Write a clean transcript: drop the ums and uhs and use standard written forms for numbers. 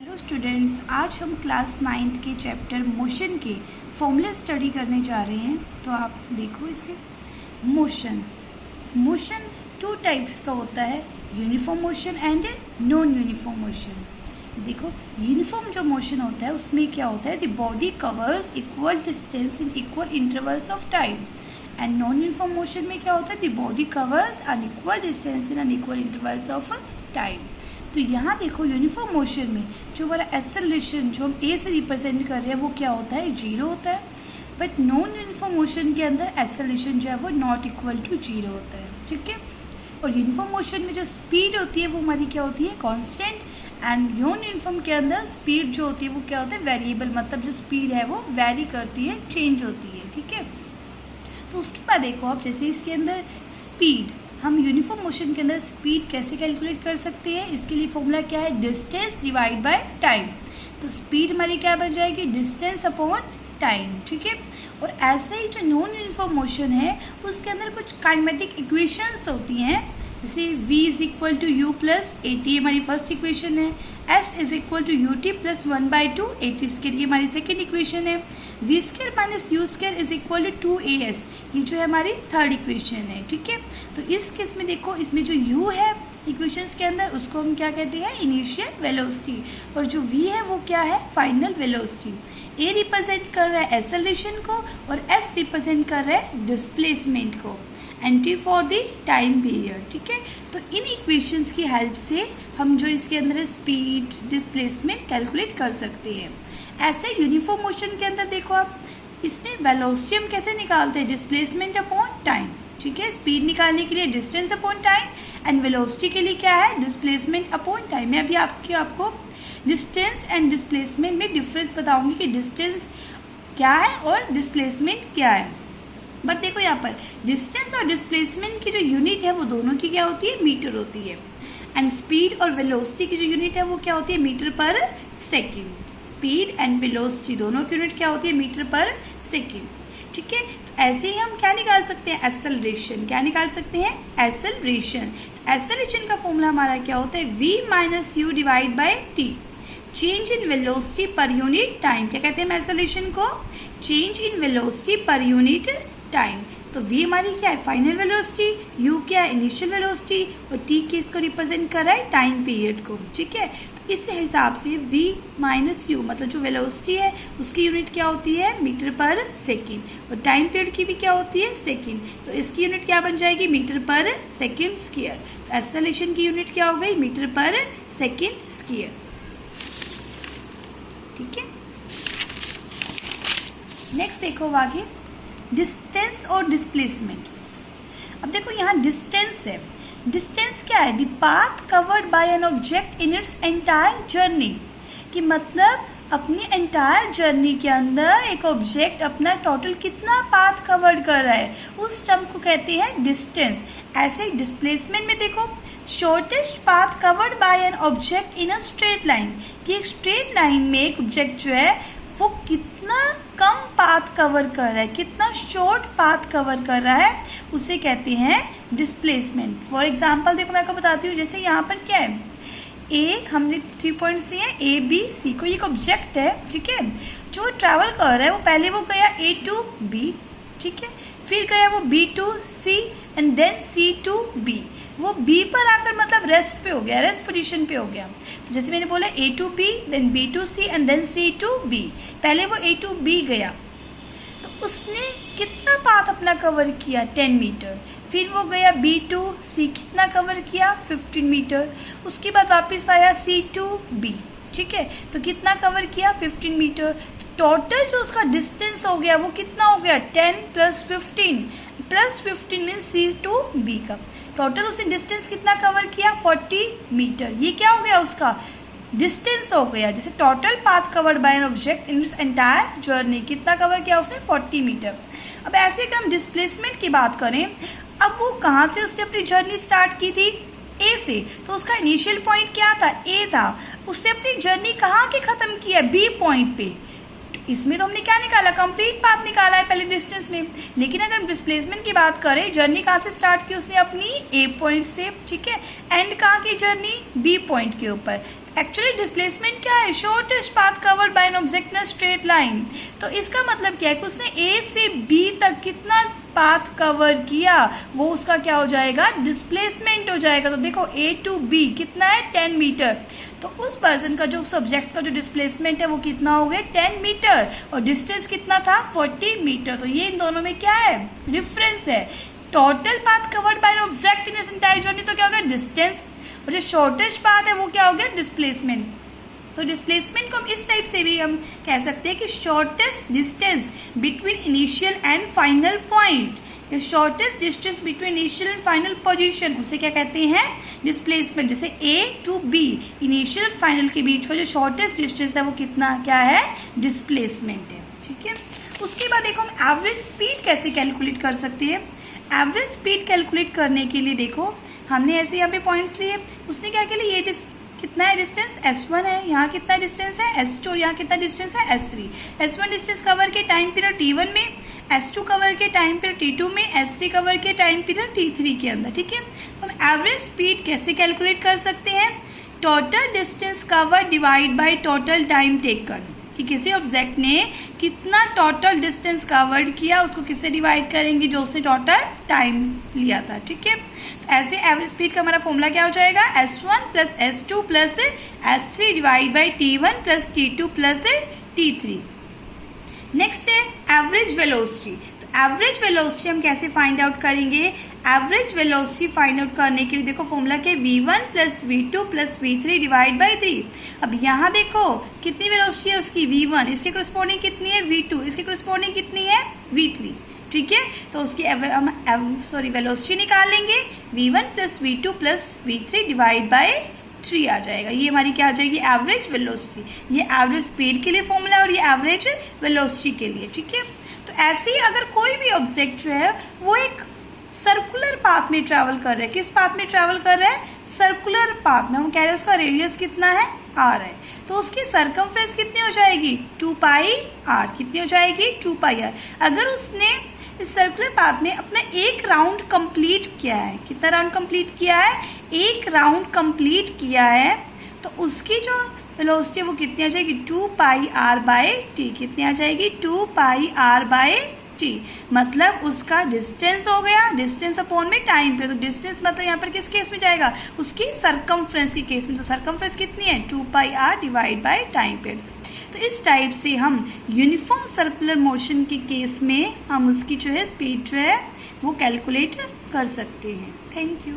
Hello students, आज हम class 9th के चैप्टर मोशन के फॉर्मूले स्टडी करने जा रहे हैं। तो आप देखो इसे। मोशन टू टाइप्स का होता है, uniform motion and non uniform motion. देखो, यूनिफॉर्म जो मोशन होता है उसमें क्या होता है, the body covers equal distance in equal intervals of time. And non uniform motion में क्या होता है, the body covers unequal distance in unequal intervals of time. तो यहाँ देखो, यूनिफॉर्म मोशन में जो हमारा एक्सेलरेशन जो हम ए से रिप्रेजेंट कर रहे हैं वो क्या होता है, जीरो होता है। बट नॉन यूनिफॉर्म मोशन के अंदर एक्सेलरेशन जो है वो नॉट इक्वल टू जीरो होता है, ठीक है। और यूनिफॉर्म मोशन में जो स्पीड होती है वो हमारी क्या होती है, कांस्टेंट। एंड नॉन यूनिफॉर्म के अंदर स्पीड जो होती है वो क्या होता है, वेरिएबल। मतलब जो स्पीड है वो वेरी करती है, चेंज होती है, ठीक है। तो उसके बाद देखो आप, जैसे इसके अंदर स्पीड, हम यूनिफॉर्म मोशन के अंदर स्पीड कैसे कैलकुलेट कर सकते हैं, इसके लिए फॉर्मूला क्या है, डिस्टेंस डिवाइड बाय टाइम। तो स्पीड हमारी क्या बन जाएगी, डिस्टेंस अपॉन टाइम, ठीक है। और ऐसे ही जो नॉन यूनिफॉर्म मोशन है उसके अंदर कुछ काइनेमेटिक इक्वेशंस होती हैं, जैसे v is equal to u plus a t हमारी फर्स्ट इक्वेशन है, s is equal to u t plus 1/2 a t इसके लिए हमारी सेकेंड इक्वेशन है, v square minus u square is equal to 2as, ये जो है हमारी थर्ड इक्वेशन है, ठीक है। तो इस केस में देखो, इसमें जो u है इक्वेशंस के अंदर उसको हम क्या कहते हैं, इनिशियल वेलोसिटी, और जो v है वो क्या है, फाइनल वेलोसिटी। a रिप्रेजेंट कर रहा है एक्सेलरेशन को और s रिप्रेजेंट कर रहा है डिस्प्लेसमेंट को, and t for the time period, ठीक है। तो इन इक्वेशंस की हेल्प से हम जो इसके अंदर स्पीड डिस्प्लेसमेंट कैलकुलेट कर सकते हैं। ऐसे यूनिफॉर्म मोशन के अंदर देखो आप, इसमें वेलोसिटी हम कैसे निकालते हैं, डिस्प्लेसमेंट अपॉन टाइम, ठीक है। स्पीड निकालने के लिए distance upon time and velocity के लिए क्या है, डिस्प्लेसमेंट अपॉन टाइम। मैं अभी आपको डिस्टेंस एंड डिस्प्लेसमेंट में डिफरेंस बताऊंगी कि डिस्टेंस क्या है और डिस्प्लेसमेंट क्या है। बट देखो यहाँ पर डिस्टेंस और डिस्प्लेसमेंट की जो यूनिट है वो दोनों की क्या होती है, मीटर होती है। एंड स्पीड और वेलोसिटी की जो यूनिट है वो क्या होती है, मीटर पर सेकंड। स्पीड एंड वेलोसिटी दोनों की यूनिट क्या होती है, मीटर पर सेकंड, ठीक है। तो ऐसे ही हम क्या निकाल सकते हैं, एक्सेलरेशन। क्या निकाल सकते हैं, एक्सेलरेशन। एक्सेलरेशन का फॉर्मूला हमारा क्या होता है, v minus you divide by T, change in velocity per unit time. क्या कहते हैं एक्सेलरेशन को, change in velocity per unit time. तो v हमारी क्या है, फाइनल वेलोसिटी, u क्या है, इनिशियल वेलोसिटी, और t के इसको रिप्रेजेंट कर रहा है टाइम पीरियड को, ठीक है। तो इस हिसाब से v माइनस यू मतलब जो वेलोसिटी है उसकी यूनिट क्या होती है, मीटर पर सेकेंड, और टाइम पीरियड की भी क्या होती है, सेकेंड। तो इसकी यूनिट क्या बन जाएगी, मीटर पर सेकेंड स्क्वायर। तो एक्सेलरेशन की यूनिट क्या हो गई, मीटर पर सेकेंड स्क्वायर, ठीक है। नेक्स्ट देखो आगे, डिस्टेंस और डिस्प्लेसमेंट। अब देखो यहाँ डिस्टेंस है, डिस्टेंस क्या है, the path covered by an object in its entire journey. कि मतलब अपनी एंटायर जर्नी के अंदर एक ऑब्जेक्ट अपना टोटल कितना पाथ कवर्ड कर रहा है, उस टर्म को कहते हैं डिस्टेंस। ऐसे डिस्प्लेसमेंट में देखो, shortest path covered by an object in a straight line, कि एक स्ट्रेट लाइन में एक ऑब्जेक्ट जो है वो कितना कम पाथ कवर कर रहा है, कितना शॉर्ट पाथ कवर कर रहा है, उसे कहते हैं डिस्प्लेसमेंट। फॉर एग्जांपल देखो, मैं आपको बताती हूँ, जैसे यहाँ पर क्या है, ए हमने 3 पॉइंट्स दिए हैं, ए बी सी को, एक ऑब्जेक्ट है, ठीक है, जो ट्रैवल कर रहा है वो पहले वो गया ए टू बी, ठीक है, फिर गया वो B to C and then C to B. वो बी पर आकर मतलब रेस्ट पे हो गया, रेस्ट पोजीशन पे हो गया। तो जैसे मैंने बोला A to B then B to C and then C to B, पहले वो ए टू बी गया तो उसने कितना पाथ अपना कवर किया, 10 मीटर। फिर वो गया बी टू सी, कितना कवर किया, 15 मीटर। उसके बाद वापस आया सी टू बी, ठीक है, तो कितना कवर किया, 15 मीटर। टोटल जो उसका डिस्टेंस हो गया वो कितना हो गया, 10 plus 15 means C to B का टोटल उसने डिस्टेंस कितना कवर किया, 40 मीटर। ये क्या हो गया, उसका डिस्टेंस हो गया। जैसे total path covered by an object in its entire journey, कितना कवर किया उसने, 40 मीटर। अब ऐसे अगर हम डिस्प्लेसमेंट की बात करें, अब वो कहाँ से उसने अपनी जर्नी स्टार्ट की थी, ए से, तो उसका इनिशियल पॉइंट क्या था, ए था। उसने अपनी जर्नी कहाँ के ख़त्म किया, बी पॉइंट पे। इसमें तो हमने क्या निकाला, कंप्लीट पाथ निकाला है पहले डिस्टेंस में। लेकिन अगर डिस्प्लेसमेंट की बात करें, जर्नी कहाँ से स्टार्ट की उसने अपनी ए पॉइंट से, ठीक है, एंड कहाँ की जर्नी, बी पॉइंट के ऊपर। एक्चुअली डिस्प्लेसमेंट क्या है, shortest path covered by an object in straight line. तो इसका मतलब क्या है कि उसने ए से बी तक कितना पाथ कवर किया, वो उसका क्या हो जाएगा, डिस्प्लेसमेंट हो जाएगा। तो देखो ए टू बी कितना है, 10 मीटर। तो उस पर्सन का जो सब्जेक्ट का जो डिस्प्लेसमेंट है वो कितना हो गया, 10 मीटर, और डिस्टेंस कितना था, 40 मीटर। तो ये इन दोनों में क्या है, डिफरेंस है। Total path covered by an object in इस एंटायर जर्नी, तो क्या हो गया, डिस्टेंस, और जो शॉर्टेस्ट पाथ है वो क्या हो गया, डिस्प्लेसमेंट। तो डिस्प्लेसमेंट को हम इस टाइप से भी हम कह सकते हैं कि shortest distance between initial and final point, या shortest distance between initial and final position, उसे क्या कहते हैं, डिस्प्लेसमेंट। जैसे ए टू बी, इनिशियल और फाइनल के बीच का जो शॉर्टेस्ट डिस्टेंस है वो कितना क्या है, डिस्प्लेसमेंट है, ठीक है। उसके बाद देखो हम एवरेज स्पीड कैसे कैलकुलेट कर सकते हैं। एवरेज स्पीड कैलकुलेट करने के लिए देखो हमने ऐसे यहाँ पे पॉइंट्स लिए, उसने क्या किया, ये कितना है डिस्टेंस, S1 है, यहाँ कितना डिस्टेंस है, S2, और यहाँ कितना डिस्टेंस है, S3। S1 डिस्टेंस कवर के टाइम पीरियड T1 में, S2 कवर के टाइम पीरियड T2 में, S3 कवर के टाइम पीरियड T3 के अंदर, ठीक है। तो हम एवरेज स्पीड कैसे कैलकुलेट कर सकते हैं, total distance cover divide by total time taken, कि किसी ऑब्जेक्ट ने कितना टोटल डिस्टेंस कवर्ड किया उसको किससे डिवाइड करेंगे, जो उसने टोटल टाइम लिया था, ठीक है। तो ऐसे एवरेज स्पीड का हमारा फॉर्मूला क्या हो जाएगा, S1 plus S2 plus S3 divide by T1 plus T2 plus T3। Next है एवरेज वेलोसिटी। तो एवरेज वेलोसिटी हम कैसे फाइंड आउट करेंगे, एवरेज वेलोसिटी फाइंड आउट करने के लिए देखो फॉर्मूला क्या है, V1 plus V2 plus V3 divide by 3। अब यहाँ देखो कितनी वेलोसिटी है उसकी, V1, इसके करस्पॉन्डिंग कितनी है, V2, इसके करस्पॉन्डिंग कितनी है, V3, ठीक है। तो उसकी हम वेलोसिटी निकालेंगे, V1 plus V2 plus V3 divide by 3 आ जाएगा। ये हमारी क्या आ जाएगी, एवरेज वेलोसिटी। ये एवरेज स्पीड के लिए फॉर्मूला है और ये एवरेज वेलोसिटी के लिए, ठीक है। तो ऐसे ही अगर कोई भी ऑब्जेक्ट जो है वो एक सर्कुलर पाथ में ट्रैवल कर रहा है, किस पाथ में ट्रैवल कर रहा है, सर्कुलर पाथ में, हम कह रहे हैं उसका रेडियस कितना है, r है, तो उसकी सरकमफ्रेंस कितनी हो जाएगी, 2 पाई r, कितनी हो जाएगी, 2 पाई r। अगर उसने इस सर्कुलर पाथ में अपना एक राउंड कंप्लीट किया है, कितना राउंड कंप्लीट किया है, एक राउंड कंप्लीट किया है, तो उसकी जो वेलोसिटी वो कितनी आ जाएगी, 2 पाई r बाई t, कितनी आ जाएगी, 2 पाई r बाई t। मतलब उसका डिस्टेंस हो गया, डिस्टेंस अपॉन में टाइम पे, तो डिस्टेंस मतलब यहाँ पर किस केस में जाएगा, उसकी सरकमफ्रेंस की केस में। तो सरकमफ्रेंस कितनी है, 2 पाई r divide by time period. तो इस टाइप से हम यूनिफॉर्म सर्कुलर मोशन के केस में हम उसकी जो है स्पीड जो है वो कैलकुलेट कर सकते हैं। Thank you.